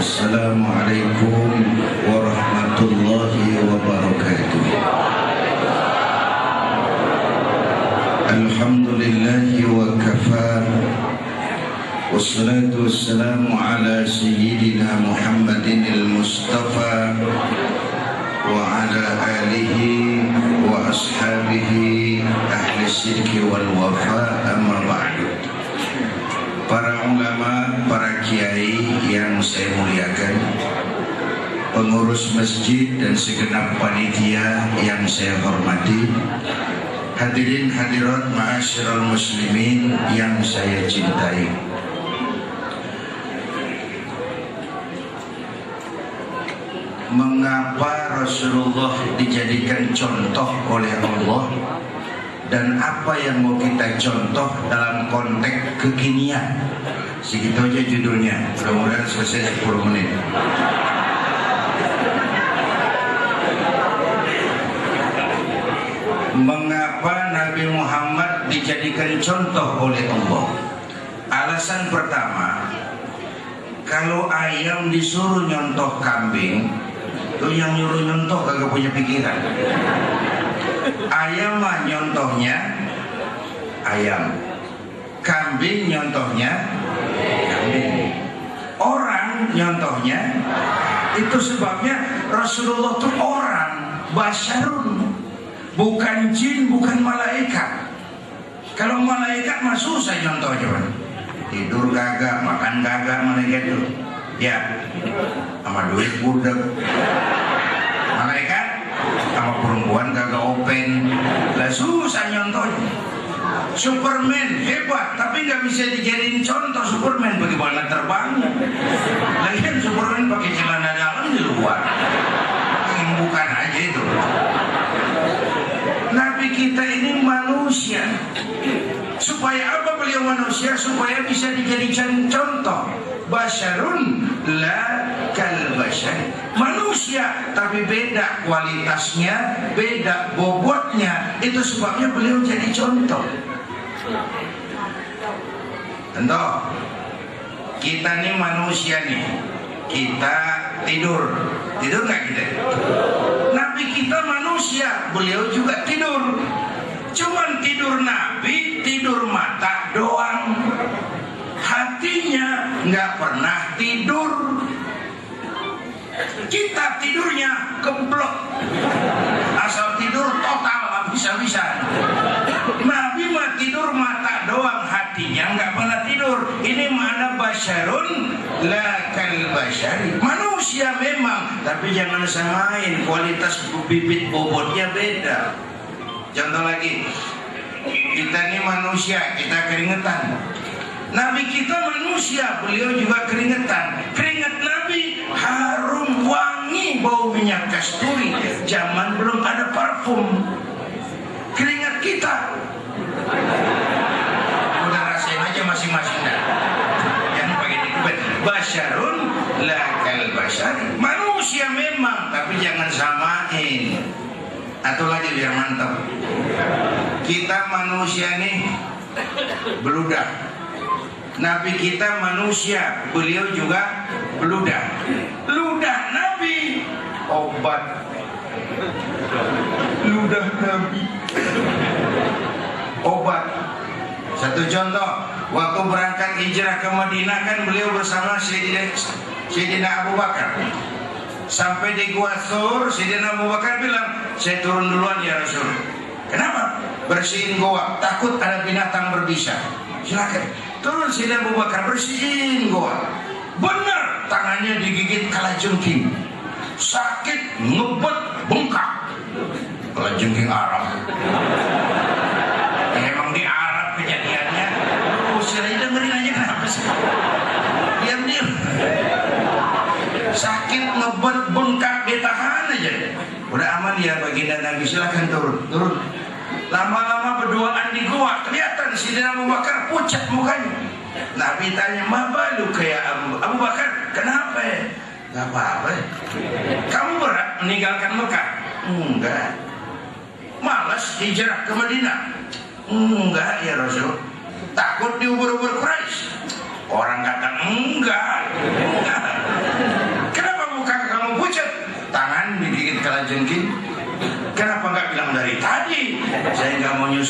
Assalamualaikum warahmatullahi wabarakatuh. Alhamdulillahi wa kafa. Wassalatu wassalamu ala sayyidina Muhammadin al-Mustafa wa ala alihi wa ashabihi ahli sidqi wal wafa, amma ba'du. Para ulama, para kiai yang saya muliakan, pengurus masjid dan segenap panitia yang saya hormati, hadirin hadirat ma'asyiral muslimin yang saya cintai. Mengapa Rasulullah dijadikan contoh oleh Allah, dan apa yang mau kita contoh dalam konteks kekinian? Segitu aja judulnya, mudah-mudahan selesai 10 menit. Mengapa Nabi Muhammad dijadikan contoh oleh Allah? Alasan pertama, kalau ayam disuruh nyontoh kambing, tuh yang nyuruh nyontoh kagak punya pikiran. Ayam mah nyontohnya ayam, kambing nyontohnya kambing, orang nyontohnya. Itu sebabnya Rasulullah tuh orang, basyarun, bukan jin, bukan malaikat. Kalau malaikat mah susah nyontohnya, tidur kagak, makan kagak malaikat itu, ya sama duit budak. Malaikat sama perempuan kagak open, lah susah nyontohnya. Superman hebat, tapi nggak bisa dijadiin contoh. Superman bagaimana terbangnya? Lagian Superman pakai celana dalam di luar, bukan aja itu. Nabi kita ini manusia. Supaya apa beliau manusia? Supaya bisa dijadikan contoh. Basyarun la kal basyar, manusia tapi beda kualitasnya, beda bobotnya. Itu sebabnya beliau jadi contoh. Contoh, kita nih manusia nih, kita tidur nggak kita? Nabi kita manusia, beliau juga tidur. Cuman tidur Nabi, tidur mata doang, hatinya nggak pernah tidur. Kita tidurnya keblok, asal tidur total habis-habisan. Nabi mah tidur mata doang, hatinya nggak pernah tidur. Ini mana basyarun la kal basyari, manusia memang, tapi jangan samain, kualitas bibit bobotnya beda. Contoh lagi, kita ini manusia, kita keringetan. Nabi kita manusia, beliau juga keringetan. Keringat Nabi harum, wangi, bau minyak kasturi. Zaman belum ada parfum. Keringat kita, udah rasain aja masing-masing dah. Jangan pakai dikubet. Basyarun la kal basyari, manusia memang, tapi jangan samain. Atau lagi biar mantap, kita manusia nih beludak. Nabi kita manusia, beliau juga beludak. Ludah Nabi obat, ludah Nabi obat. Satu contoh, waktu berangkat hijrah ke Madinah kan beliau bersama Sayyidina Abu Bakar. Sampai di Gua Thur, Sayyidina Abu Bakar bilang, saya turun duluan ya Rasul. Kenapa? Bersihin goa, takut ada binatang berbisa. Silakan. Turun Sayyidina Abu Bakar, bersihin goa. Benar, tangannya digigit kalajengking. Sakit, ngebet, bengkak. Kalajengking Arab. Emang di Arab kejadiannya. Silahkan dengerin aja, kenapa sih? Diam-diam. Sakit, ngebet, bengkak, ditahan aja. Udah aman ya baginda Nabi, silahkan turun. Lama-lama berduaan di gua, kelihatan Sayyidina Abu Bakar pucat mukanya. Nabi tanya, "Ma balu kayak Abu Bakar, kenapa ya?" "Gak apa-apa ya." "Kamu berat meninggalkan Mekah?" "Enggak." "Malas hijrah ke Madinah?" "Enggak ya Rasul." "Takut diubur-ubur Quraisy?" Orang kata enggak.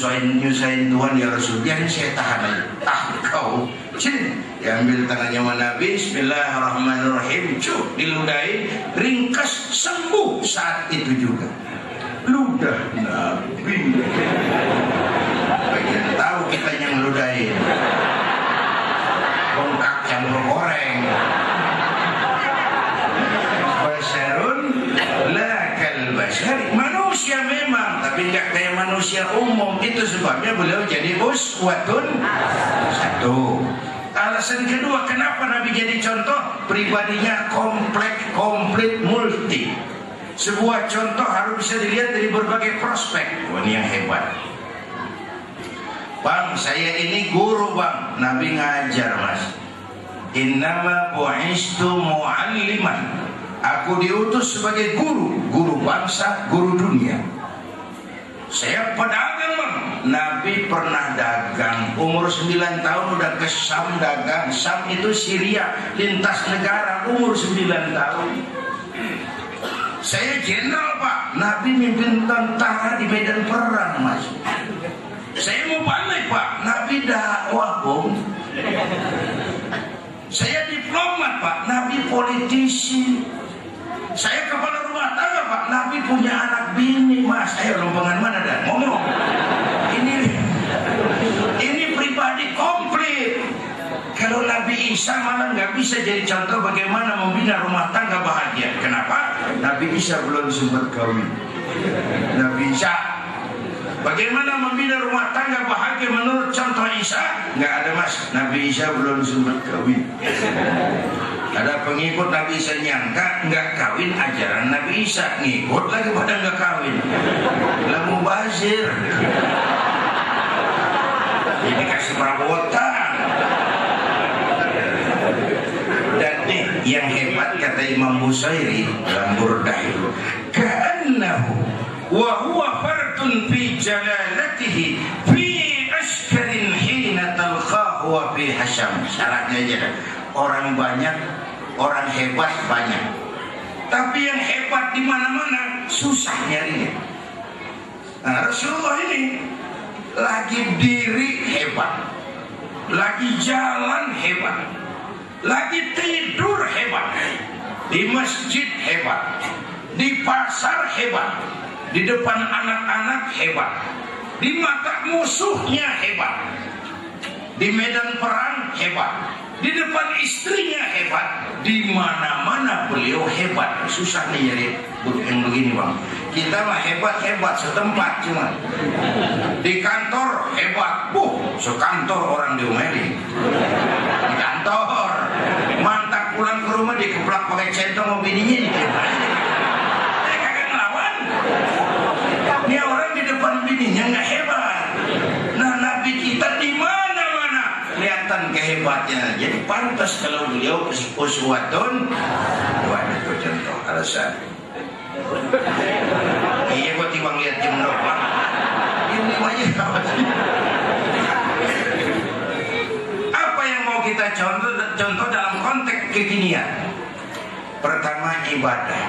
nyusahin Tuhan ya Rasul, biarin saya tahan aja. Kau sini, diambil tangannya Nabi, Bismillahirrahmanirrahim, diludahi, ringkas, sembuh saat itu juga. Ludah Nabi, bagian tahu kita yang ludahin, bengkak campur goreng. Basarun lakal basari, manusia memang, tapi nggak kayak manusia umum. Itu sebabnya beliau jadi uswatun satu. Alasan kedua kenapa Nabi jadi contoh, pribadinya komplit multi. Sebuah contoh harus bisa dilihat dari berbagai prospek. Wah, ini yang hebat. Bang, saya ini guru bang. Nabi ngajar mas. Innama bu'istu mu'alliman. Aku diutus sebagai guru bangsa, guru dunia. Saya pedagang bang. Nabi pernah dagang. Umur 9 tahun udah ke Syam dagang. Syam itu Syria, lintas negara. Umur 9 tahun. Saya jenderal pak. Nabi mimpin tentara di medan perang mas. Saya mau balik pak. Nabi dakwah bung. Saya diplomat pak. Nabi politisi. Saya kepala rumah tangga pak. Nabi punya anak bini mas. Ayo lombangan mana dah ngomong. Ini pribadi komplit. Kalau Nabi Isa malah nggak bisa jadi contoh bagaimana membina rumah tangga bahagia. Kenapa? Nabi Isa belum sempat kawin. Nabi Isa bagaimana membina rumah tangga bahagia menurut contoh Isa? Nggak ada mas. Nabi Isa belum sempat kawin. Ada pengikut Nabi Isa nyangka nggak kawin ajaran Nabi Isa, ngikut lagi pada nggak kawin. Lah mubazir. Ini kasih perabotan. Dan nih yang hebat kata Imam Busairi dalam Burdah itu, ka'annahu wa huwa fardun fi jalalatihi fi askarin hina talqahu wa fi hasyam. Syaratnya aja dah. Orang banyak, orang hebat banyak. Tapi yang hebat di mana-mana susah nyarinya. Nah, Rasulullah ini lagi diri hebat, lagi jalan hebat, lagi tidur hebat, di masjid hebat, di pasar hebat, di depan anak-anak hebat, di mata musuhnya hebat, di medan perang hebat, di depan istrinya hebat, di mana-mana beliau hebat. Susah nih jadi yang begini bang. Kita mah hebat setempat cuma. Di kantor hebat, sekantor orang diomeli. Di kantor, mantap pulang ke rumah dikeplak pakai centong mau bininya dikeplak. Kagak ngelawan. Ini orang di depan bininya nggak hebat. Nah Nabi kita di mana-mana kelihatan kehebatnya. Jadi pantas kalau beliau uswatun. Wah itu contoh alasan. Iya gua timbang lihat jam doang. Ini aja apa yang mau kita contoh dalam konteks kekinian? Pertama ibadah.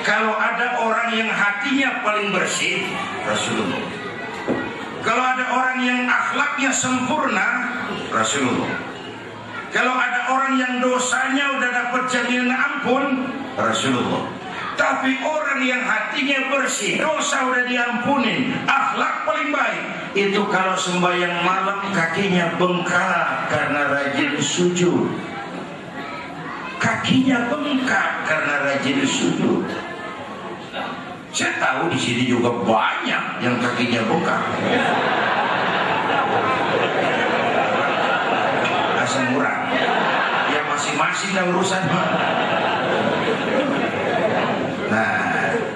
Kalau ada orang yang hatinya paling bersih, Rasulullah. Kalau ada orang yang akhlaknya sempurna, Rasulullah. Kalau ada orang yang dosanya udah dapat jaminan ampun, Rasulullah. Tapi orang yang hatinya bersih, dosa udah diampunin, akhlak paling baik, itu kalau sembahyang malam kakinya bengkak karena rajin sujud. Kakinya bengkak karena rajin sujud. Saya tahu di sini juga banyak yang kakinya bengkak. Asal murah. Ya masing-masing dah urusan. Nah,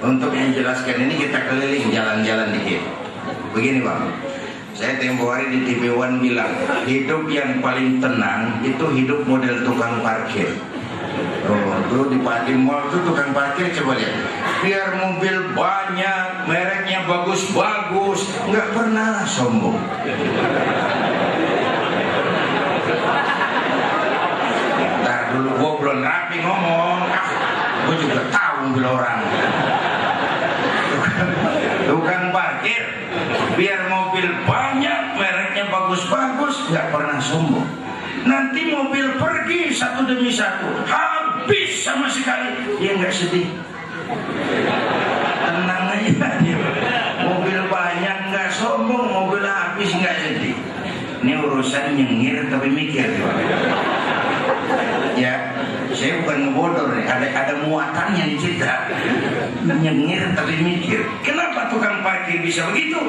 untuk menjelaskan ini kita keliling jalan-jalan dikit. Begini bang, saya tempo hari di TV One bilang, hidup yang paling tenang itu hidup model tukang parkir. Oh, tuh di mall tuh tukang parkir coba lihat. Biar mobil banyak, mereknya bagus-bagus, nggak pernah sombong. Ntar dulu gua belum rapi ngomong. Gue juga tahu mobil orang. Tukang parkir biar sombong. Nanti mobil pergi satu demi satu, habis sama sekali, dia nggak sedih. Tenang aja dia. Mobil banyak nggak sombong, mobil habis nggak sedih. Ini urusan nyengir tapi mikir. Ya, saya bukan ngebodor nih, ada muatannya di cerita. Nyengir tapi mikir. Kenapa tukang parkir bisa begitu?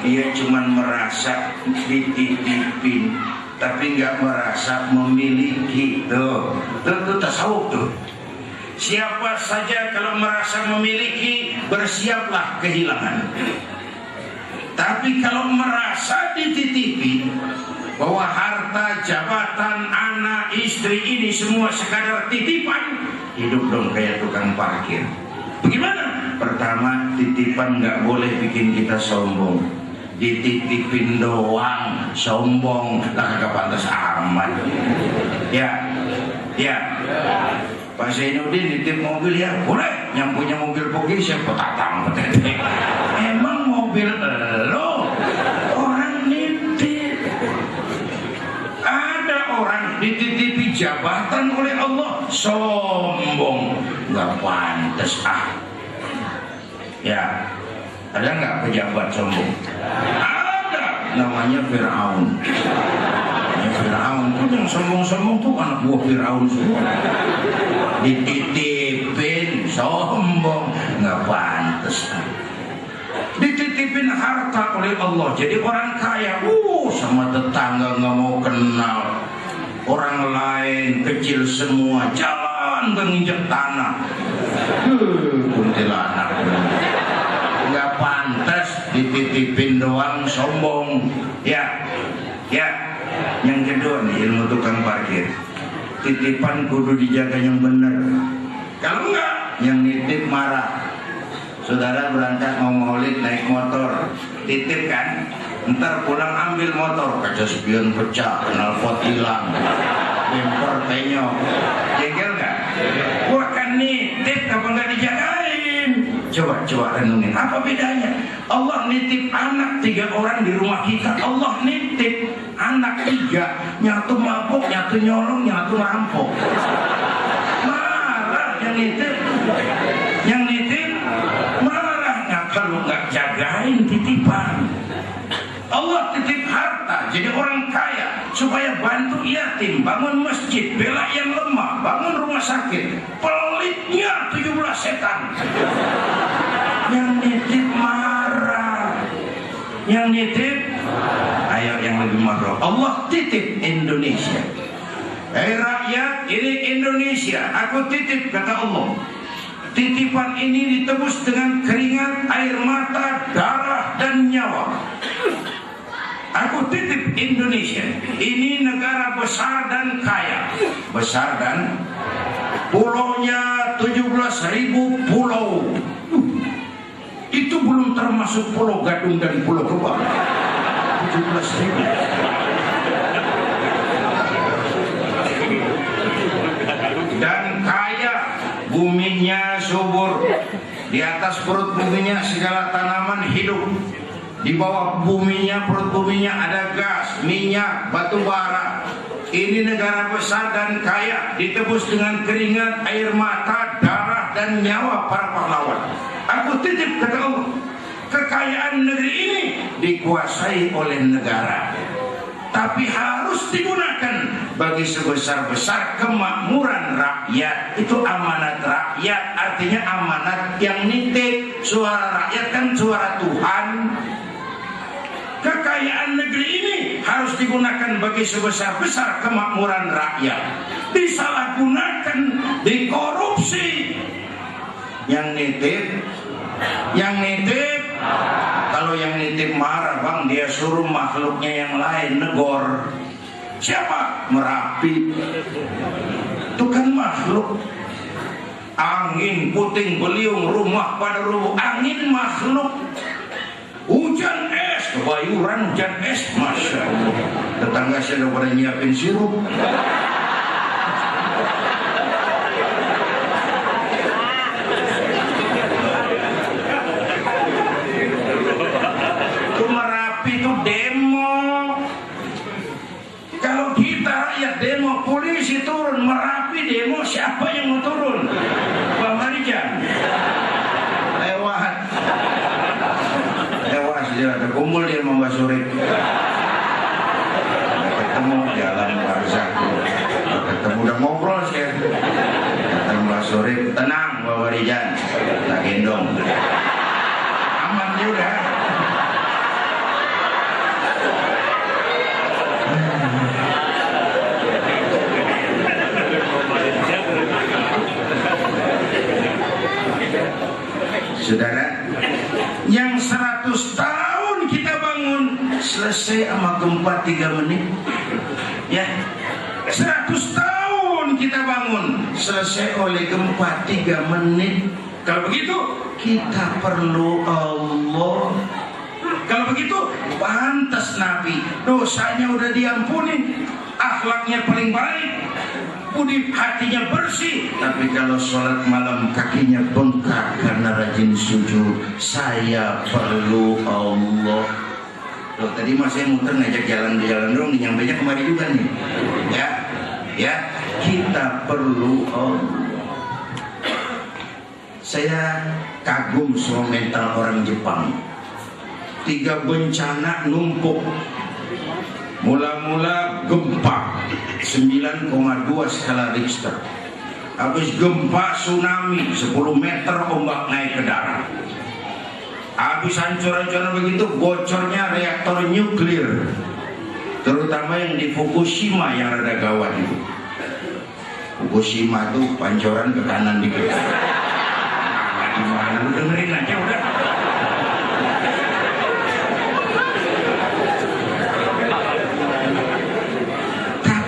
Dia cuma merasa dititipin, tapi nggak merasa memiliki. Tuh tasawuf tuh. Siapa saja kalau merasa memiliki, bersiaplah kehilangan. Tapi kalau merasa dititipi, bahwa harta, jabatan, anak, istri ini semua sekadar titipan, hidup dong kayak tukang parkir. Bagaimana? Pertama, titipan nggak boleh bikin kita sombong. Dititipin doang, sombong, lah kagak pantas amat. Ya. Pak Zainuddin nitip mobil ya, boleh. Yang punya mobil Pogi siapa tatang petete. Emang mobil lo orang nitip. Ada orang dititipi jabatan oleh Allah, sombong, nggak pantas Ya, ada nggak pejabat sombong? Ada, namanya Fir'aun. Fir'aun tuh yang sombong-sombong tuh anak buah Fir'aun semua. Dititipin sombong, nggak pantas. Dititipin harta oleh Allah, jadi orang kaya, sama tetangga nggak mau kenal. Orang lain kecil semua, jalan menginjak tanah. Kuntilanak, nggak pantas. Dititipin doang sombong. Ya. Yang kedua nih, ilmu tukang parkir. Titipan kudu dijaga yang benar. Kalau enggak, yang nitip marah. Saudara berangkat mau maulid naik motor, titip kan? Ntar pulang ambil motor, kaca spion pecah, knalpot hilang, bemper penyok. Jengkel nggak? Gua kan nitip, apa nggak dijagain? Coba renungin, apa bedanya? Allah nitip anak 3 orang di rumah kita. Allah nitip anak 3, nyatu mabuk, nyatu nyolong, nyatu rampok. Marah yang nitip marahnya kalau nggak jagain titipan. Allah titip harta, jadi orang kaya supaya bantu yatim, bangun masjid, bela yang lemah, bangun rumah sakit. Pelitnya 17 setan. Yang nitip marah, yang nitip, ayo yang lebih marah. Allah titip Indonesia. Rakyat, ini Indonesia, aku titip, kata Allah. Titipan ini ditebus dengan keringat, air mata, darah, dan nyawa. Aku titip Indonesia. Ini negara besar dan kaya. Besar dan pulaunya 17.000 pulau. Itu belum termasuk Pulau Gadung dan Pulau Gebang. 17.000. Dan kaya, buminya subur. Di atas perut buminya segala tanaman hidup. Di bawah buminya, perut buminya ada gas, minyak, batu bara. Ini negara besar dan kaya, ditebus dengan keringat, air mata, darah, dan nyawa para pahlawan. Aku titip, kata Allah, kekayaan negeri ini dikuasai oleh negara, tapi harus digunakan bagi sebesar-besar kemakmuran rakyat. Itu amanat rakyat, artinya amanat yang nitip. Suara rakyat kan suara Tuhan. Kekayaan negeri ini harus digunakan bagi sebesar-besar kemakmuran rakyat. Disalahgunakan, dikorupsi. Yang nitip, kalau yang nitip marah, bang, dia suruh makhluknya yang lain negor. Siapa? Merapi. Itu kan makhluk. Angin, puting beliung, rumah pada rubuh. Angin makhluk. Hujan es, kebayuran hujan es, masya Allah. Tetangga saya udah pada nyiapin sirup. Itu Merapi itu demo. Kalau tenang Bapak Rijan, tak gendong, aman dia udah. Saudara, yang 100 tahun kita bangun selesai sama gempa 3 menit. Ya, 100 tahun kita bangun selesai oleh gempa 3 menit. Kalau begitu kita perlu Allah. Kalau begitu pantas Nabi, dosanya udah diampuni, akhlaknya paling baik, budi hatinya bersih. Tapi kalau sholat malam kakinya bengkak karena rajin sujud. Saya perlu Allah. Loh, tadi mas saya muter ngajak jalan-jalan dong, nyampainya kemari juga nih. Ya, kita perlu Allah. Saya kagum sama mental orang Jepang. 3 bencana numpuk. Mula-mula gempa 9,2 skala Richter. Habis gempa tsunami 10 meter ombak naik ke darat. Habis hancur-hancuran begitu bocornya reaktor nuklir. Terutama yang di Fukushima yang rada gawat itu. Fukushima tuh pancoran ke kanan dikit. Nah, gimana lu dengerin aja udah.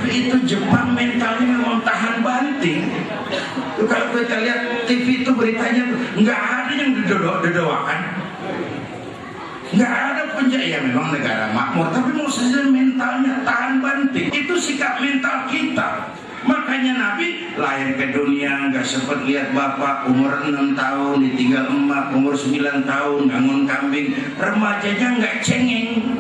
Itu Jepang mentalnya memang tahan banting. Tuh, kalau kita lihat TV itu beritanya nggak ada yang dedoakan, nggak ada penjara. Ya memang negara makmur, tapi maksudnya mentalnya tahan banting. Itu sikap mental kita. Makanya Nabi lahir ke dunia nggak sempat lihat bapak, umur 6 tahun ditinggal emak, umur 9 tahun bangun kambing, remajanya nggak cengeng,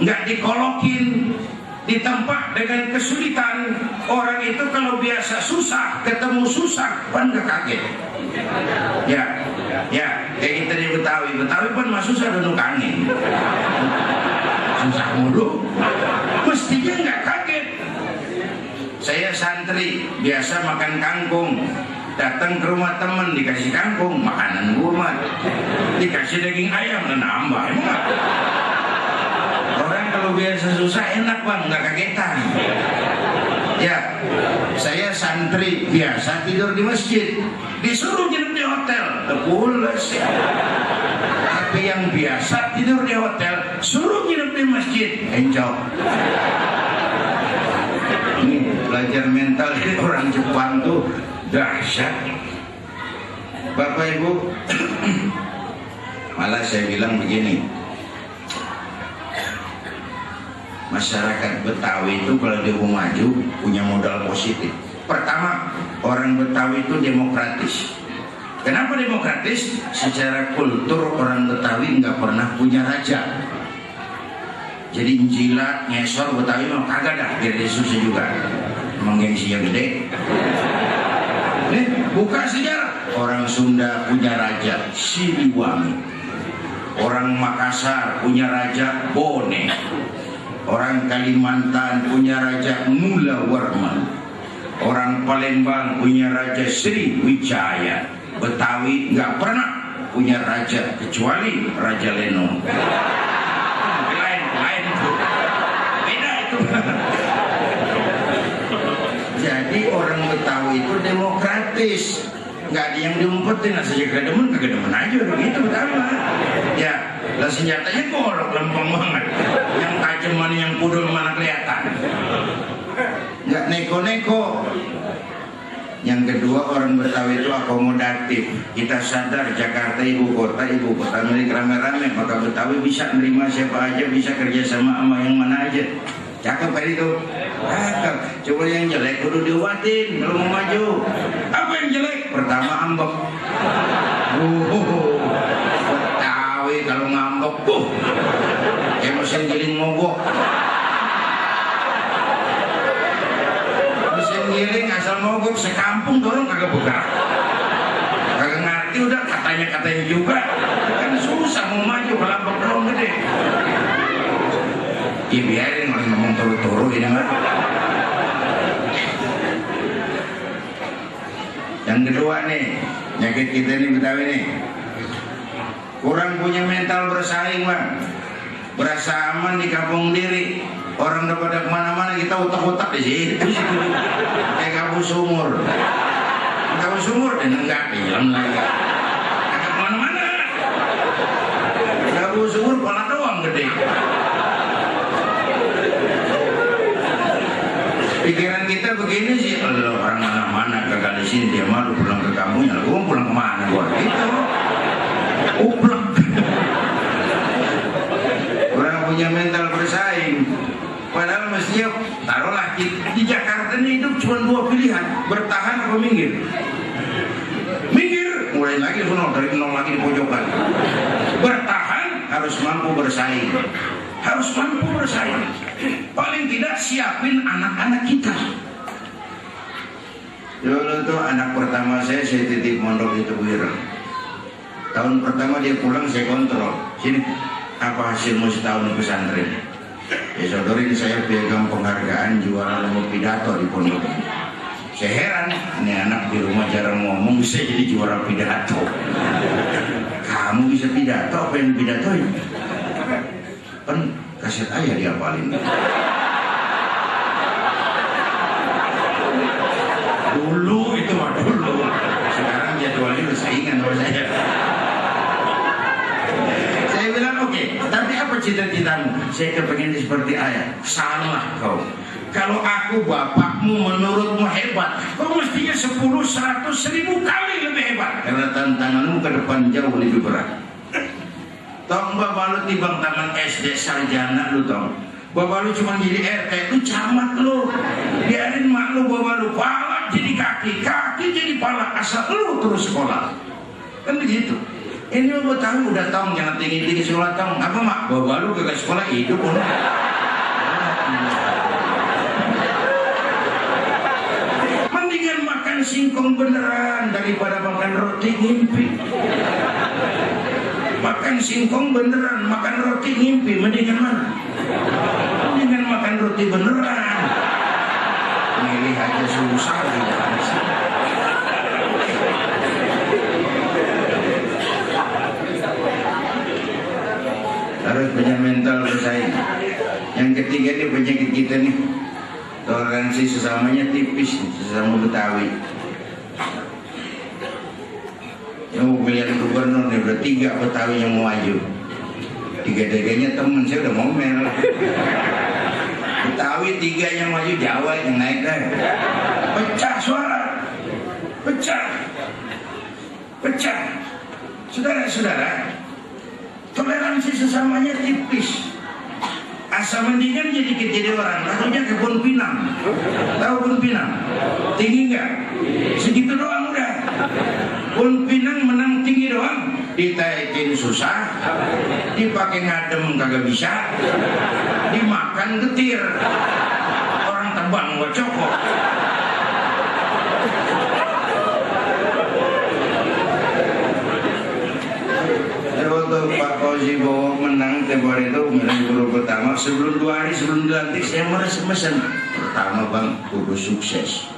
nggak dikolokin. Ditempat dengan kesulitan. Orang itu kalau biasa susah, ketemu susah, kan gak kaget. Ya, kayak kita di Betawi pun mah susah duduk angin. Susah mulu. Mestinya gak kaget. Saya santri, biasa makan kangkung. Datang ke rumah teman dikasih kangkung, makanan gua mah dikasih daging ayam dan nambah. Emang orang kalau biasa susah enak bang, nggak kagetan. Ya, saya santri biasa tidur di masjid, disuruh nginep di hotel, pulas ya. Tapi yang biasa tidur di hotel, suruh nginep di masjid, enjoy. Ini belajar mental dari orang Jepang tuh dahsyat. Bapak Ibu, malah saya bilang begini. Masyarakat Betawi itu kalau dia mau maju punya modal positif. Pertama, orang Betawi itu demokratis. Kenapa demokratis? Secara kultur orang Betawi nggak pernah punya raja. Jadi jilat, ngesor Betawi mah kagak dah, biar dia susah juga. Emang gengsinya gede. Nih, buka sejarah. Orang Sunda punya raja Siliwangi. Orang Makassar punya raja Bone. Orang Kalimantan punya raja Mula Warman. Orang Palembang punya raja Sri Wijaya. Betawi nggak pernah punya raja kecuali Raja Leno. Lain itu. Beda itu. Jadi orang Betawi itu demokratis. Nggak ada yang diumpetin, saja kedemen aja udah gitu Betawi. Ya, lah senjatanya golok lempeng banget. Yang tajam mana, yang pudul mana kelihatan. Nggak neko-neko. Yang kedua, orang Betawi itu akomodatif. Kita sadar Jakarta ibu kota milik rame-rame, maka Betawi bisa menerima siapa aja, bisa kerja sama yang mana aja. Cakep kan itu? Cakep. Coba yang jelek kudu diobatin kalau mau maju. Apa yang jelek? Pertama ambek. Betawi kalau ngambek, kayak mesin giling mogok. Mesin giling asal mogok sekampung dorong kagak bergerak. Kagak ngerti udah katanya juga. Kan susah mau maju kalau ambek doang gede. Ya biarin orang ngomong turu-turu ini mah. Yang kedua nih, penyakit kita nih Betawi nih, kurang punya mental bersaing bang. Berasa aman di kampung diri, orang udah pada kemana-mana, kita utak-utak di situ. Kayak kabus sumur. Kabus sumur dan enggak film lagi. Agak kemana-mana. Kabus sumur kepala doang gede. Pikiran kita begini sih, kalau orang mana-mana kagak di sini, dia malu pulang ke kampungnya. Gua pulang kemana gua? Gitu. Uplek. Orang punya mental bersaing. Padahal mestinya taruhlah di Jakarta ini hidup cuma dua pilihan, bertahan atau minggir. Minggir, mulai lagi dari nol lagi di pojokan. Bertahan harus mampu bersaing. Harus mampu bersaing. Paling tidak siapin anak-anak kita. Dulu tuh anak pertama saya titip mondok di Tebuireng. Tahun pertama dia pulang saya kontrol. Sini, apa hasilmu setahun di pesantren? Ya sodorin, saya pegang penghargaan juara lomba pidato di pondok. Saya heran, ini anak di rumah jarang ngomong bisa jadi juara pidato. Kamu bisa pidato, apa yang pidatoin? Kan kaset ayah diapalin. Dulu itu mah dulu. Sekarang jadwalnya udah saingan sama saya. Saya bilang oke, tapi apa cita-citamu? Saya kepengen seperti ayah. Salah kau. Kalau aku bapakmu menurutmu hebat, kau mestinya 10, 100, 1000 kali lebih hebat. Karena tantanganmu ke depan jauh lebih berat. Tong bapak lu tibang taman SD sarjana lu tong. Bapak lu cuma jadi RT, lu camat lu. Biarin mak lu bapak lu pala jadi kaki, kaki jadi pala, asal lu terus sekolah. Kan begitu. Ini lu tahu udah tong jangan tinggi-tinggi sekolah tong. Apa mak? Bapak lu kagak sekolah hidup pun. Mendingan makan singkong beneran daripada makan roti ngimpi. Makan singkong beneran, makan roti ngimpi, mendingan mana? Mendingan makan roti beneran. Milih aja susah gitu. Harus punya mental bersaing. Yang ketiga nih penyakit kita nih, toleransi sesamanya tipis, sesama Betawi. Yang pemilihan gubernur nih udah 3 Betawi yang mau maju. 3-3-nya temen saya udah ngomel. Betawi 3 yang maju, Jawa yang naik deh. Pecah suara, pecah. Saudara-saudara, toleransi sesamanya tipis. Asal mendingan jadi orang, takutnya ke Bon Pinang. Tahu Bon Pinang? Tinggi nggak? Segitu doang udah. Bon Pinang menang tinggi doang, ditaikin susah, dipakai ngadem kagak bisa, dimakan getir, orang tebang gua cokok. Waktu Pak Fauzi Bowo menang tempoh hari itu pemilihan guru pertama, sebelum 2 hari sebelum dilantik saya mesen. Pertama bang, kudu sukses.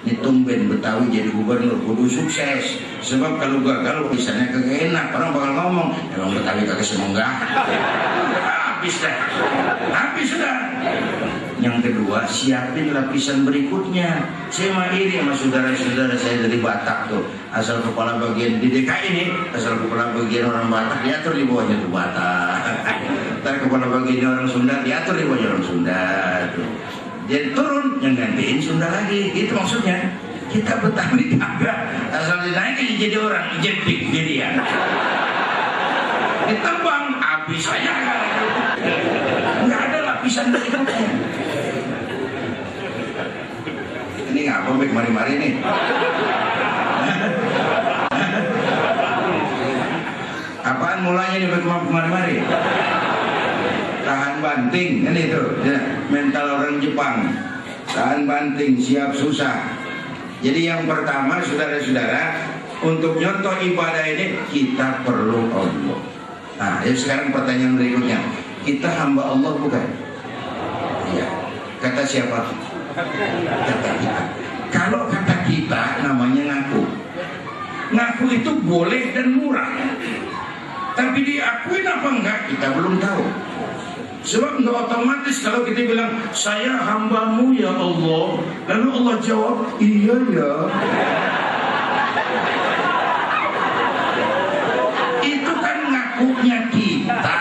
Ini tumben Betawi jadi gubernur, kudu sukses. Sebab kalau gagal misalnya kagak enak, orang bakal ngomong emang Betawi kagak semenggah. Habis dah, habis sudah. Yang kedua, siapin lapisan berikutnya. Saya mah iri sama saudara-saudara saya dari Batak tuh. Asal kepala bagian di DKI ini, asal kepala bagian orang Batak diatur di bawahnya tuh Batak. Ntar kepala bagian orang Sunda diatur di bawahnya orang Sunda tuh. Jadi turun yang gantiin Sunda lagi, itu maksudnya. Kita Betawi kagak, asal dinaikin jadi orang, jepik jadi ya. Ditebang, habis aja kan. Nggak ada lapisan berikutnya. Ini ngapa Bek mari-mari nih? Apaan mulanya nih Bek mari-mari? Tahan banting, kan itu ya, mental orang Jepang. Tahan banting, siap susah. Jadi yang pertama saudara-saudara, untuk nyontoh ibadah ini kita perlu Allah. Nah, sekarang pertanyaan berikutnya, kita hamba Allah bukan? Iya. Kata siapa? Kata kita. Kalau kata kita namanya ngaku. ngaku itu boleh dan murah. Tapi diakuin apa enggak kita belum tahu. Sebab enggak otomatis kalau kita bilang saya hambamu ya Allah, lalu Allah jawab iya ya. Itu kan ngakunya kita.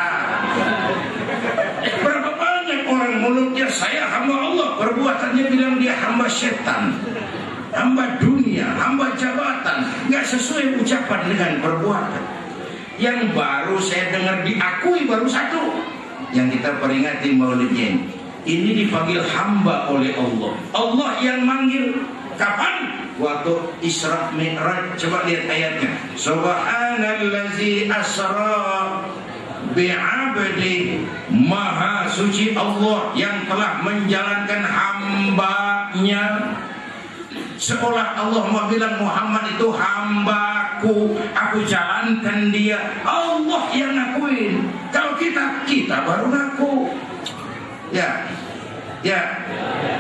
Berapa banyak orang mulutnya saya hamba Allah, perbuatannya bilang dia hamba setan, hamba dunia, hamba jabatan, nggak sesuai ucapan dengan perbuatan. Yang baru saya dengar diakui baru satu, yang kita peringati maulidnya ini dipanggil hamba oleh Allah. Allah yang manggil kapan? Waktu Isra Mi'raj. Coba lihat ayatnya. Subhanallazi asra bi'abdi, maha suci Allah yang telah menjalankan hambanya. Seolah Allah mau bilang Muhammad itu hambaku, aku jalankan dia. Allah yang ngakuin. Kalau kita baru ngaku. Ya.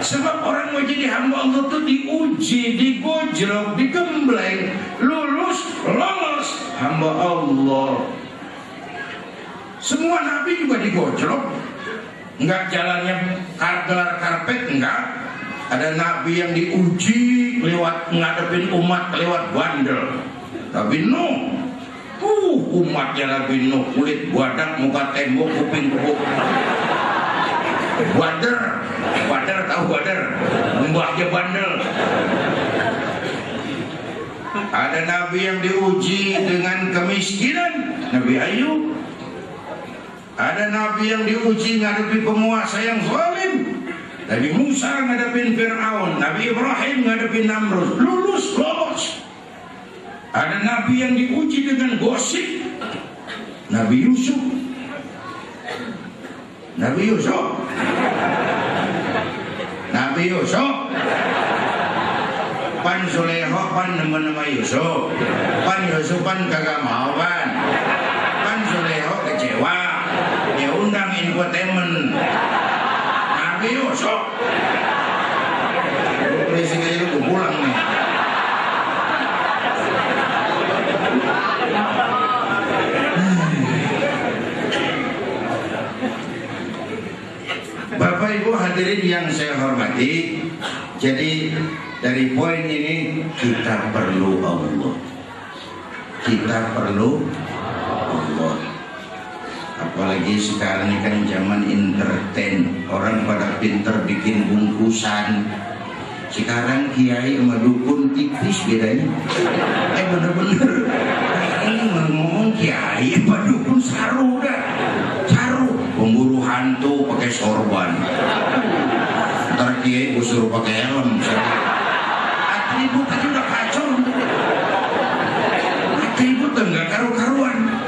Sebab orang mau jadi hamba Allah itu diuji, digojlok, digembleng, lolos hamba Allah. Semua nabi juga digojlok. Enggak jalannya gelar karpet, enggak. Ada nabi yang diuji lewat ngadepin umat lewat bandel. Nabi Nuh, umatnya Nabi Nuh kulit badak, muka tembok, kuping kebuk. Badar tahu badar, mbahnya bandel. Ada nabi yang diuji dengan kemiskinan, Nabi Ayub. Ada nabi yang diuji ngadepi penguasa yang zalim, Nabi Musa ngadepin Fir'aun, Nabi Ibrahim ngadepin Namrud, lolos. Ada nabi yang diuji dengan gosip, Nabi Yusuf. Pan Suleho pan nama Yusuf. Pan Yusuf pan kagak mauan. Pan Suleho kecewa. Dia undang infotainment. Nabi Yusuf. Berisik aja lu pulang nih. Bapak Ibu hadirin yang saya hormati, jadi dari poin ini kita perlu Allah. Apalagi sekarang ini kan zaman entertain, orang pada pinter bikin bungkusan. Sekarang kiai sama dukun tipis bedanya. Bener-bener ini ngomong kiai apa dukun saru dah. Pemburu hantu pakai sorban. Ntar kiai gue suruh pakai helm. Atribut aja udah kacau. Atribut enggak karu-karuan.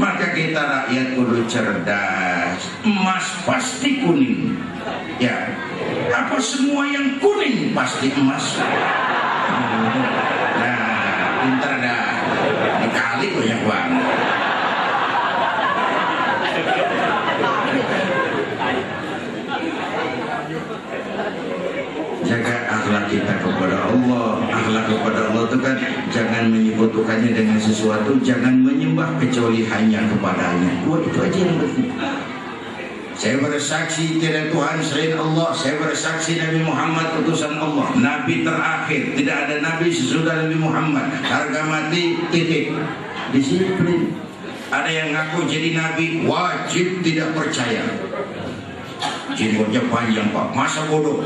Maka kita rakyat kudu cerdas. Emas pasti kuning. Ya. Apa semua yang kuning pasti emas? Nah, pintar dah. Dikali banyak banget. Jaga akhlak kita kepada Allah. Akhlak kepada Allah itu kan jangan menyebutkannya dengan sesuatu, jangan menyembah kecuali hanya kepadanya. Itu aja yang penting. Saya bersaksi tidak Tuhan selain Allah. Saya bersaksi Nabi Muhammad utusan Allah, Nabi terakhir. Tidak ada Nabi sesudah Nabi Muhammad. Harga mati titik. Disiplin. Ada yang ngaku jadi Nabi, wajib tidak percaya. Jenggotnya panjang Pak, masa bodoh.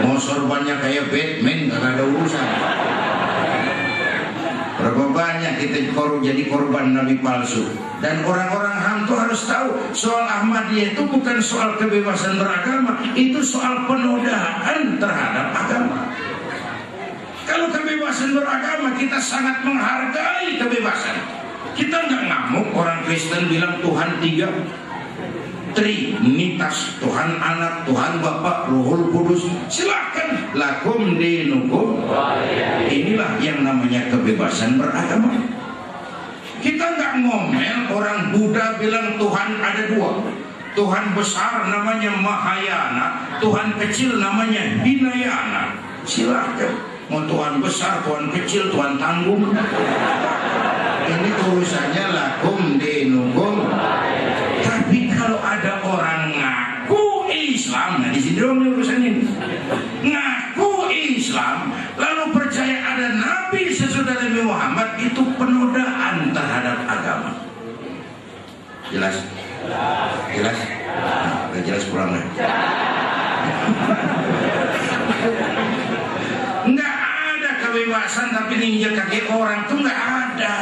Mau sorbannya kayak Batman, gak ada urusan. Berapa banyak kita jadi korban Nabi palsu. Dan orang-orang HAM itu harus tahu, soal Ahmadiyah itu bukan soal kebebasan beragama, itu soal penodaan terhadap agama. Kalau kebebasan beragama, kita sangat menghargai kebebasan. Kita nggak ngamuk orang Kristen bilang Tuhan 3 Trinitas, Tuhan Anak, Tuhan Bapa, Ruhul Kudus. Silakan, lakum dinukum. Inilah yang namanya kebebasan beragama. Kita nggak ngomel orang Buddha bilang Tuhan ada 2. Tuhan besar namanya Mahayana, Tuhan kecil namanya Hinayana. Silakan. Mau Tuhan besar besar, Tuhan kecil, Tuhan tanggung. Ini urusannya lakum dinukum. Tapi kalau ada orang ngaku Islam, nah di sini dong urusan ini. Ngaku Islam, lalu percaya ada Nabi sesudah Nabi Muhammad, itu penodaan terhadap agama. Jelas? Jelas? Nah, jelas pulang lah. Nggak ada kebebasan tapi nginjek kaki orang tuh nggak ada.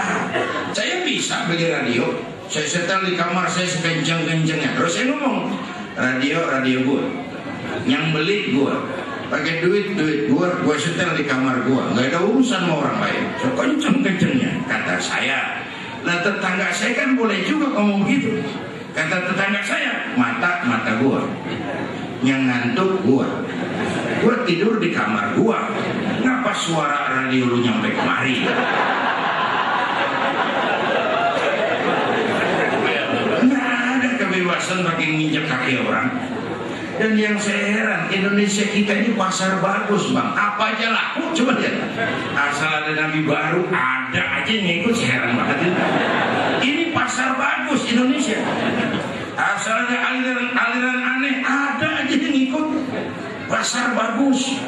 Saya bisa beli radio, saya setel di kamar saya sekenceng-kencengnya, terus saya ngomong radio gue, yang beli gue, pakai duit gue setel di kamar gue, nggak ada urusan sama orang lain, sekenceng-kencengnya kata saya. Nah tetangga saya kan boleh juga ngomong gitu. Kata tetangga saya, mata gue, yang ngantuk gue tidur di kamar gue, ngapa suara radio lu nyampe kemari? Nggak ada kebebasan bagi nginjek kaki orang. Dan yang saya heran, Indonesia kita ini pasar bagus bang, apa aja laku, coba lihat. Asal ada nabi baru, ada aja yang ngikut, saya heran banget itu. Ini pasar bagus Indonesia. Asal ada aliran aneh, ada aja yang ngikut. Pasar bagus.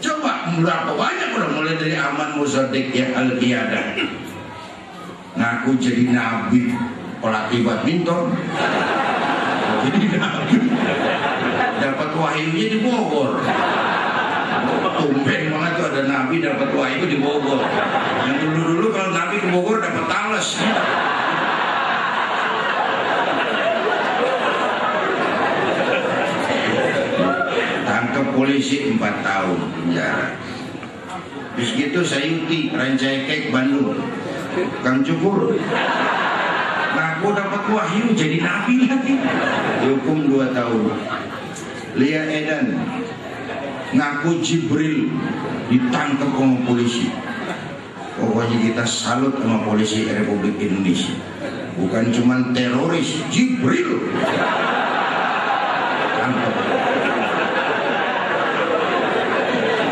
Coba berapa banyak udah, mulai dari Aman Muzaddiq ya Al-Qiyadah, ngaku jadi nabi, pelatih badminton, jadi nabi, dapat wahyunya di Bogor. Tumben banget tuh ada nabi dapat wahyu di Bogor. Yang dulu kalau nabi ke Bogor dapat tales. Tangkap polisi 4 tahun penjara. Terus gitu Sayuti Rancaikek Bandung, Kang Cukur ngaku dapat wahyu jadi nabi lagi, dihukum 2 tahun. Lia Edan ngaku Jibril, ditangkap sama polisi. Pokoknya kita salut sama polisi Republik Indonesia, bukan cuma teroris, Jibril tangkap.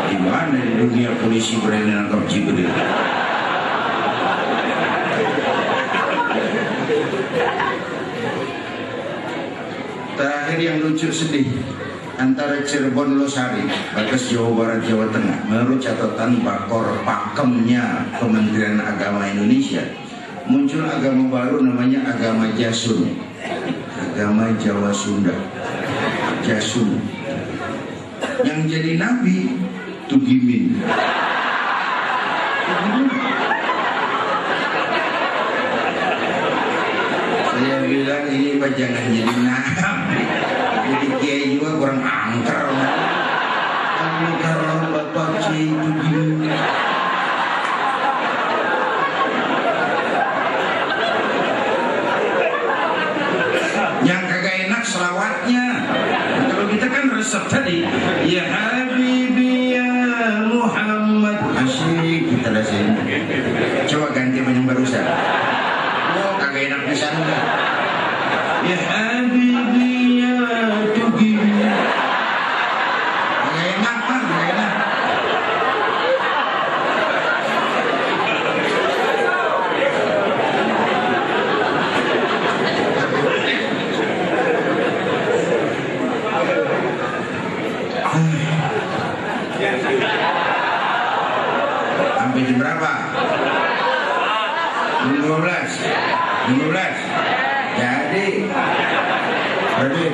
Gimana di dunia polisi berani nangkap Jibril? Terakhir yang lucu sedih, antara Cirebon Losari, batas Jawa Barat Jawa Tengah, menurut catatan Bakor Pakemnya Kementerian Agama Indonesia, muncul agama baru namanya agama Jasun, agama Jawa Sunda, Jasun. Yang jadi nabi Tugimin. Saya bilang ini Pak jangan jadi nabi, jadi kiai juga kurang angker. Angker Bapak Kiai Tugimin. Yang kagak enak selawatnya. Kalau kita kan resep tadi, ya Habibi ya Muhammad, asyik kita rasain. Coba ganti yang barusan. Oh kagak enak pisan. Ya Habibi ya Tugimin. Kagak enak kan, kagak enak. Sampai jam berapa? Jam 12. Jadi berarti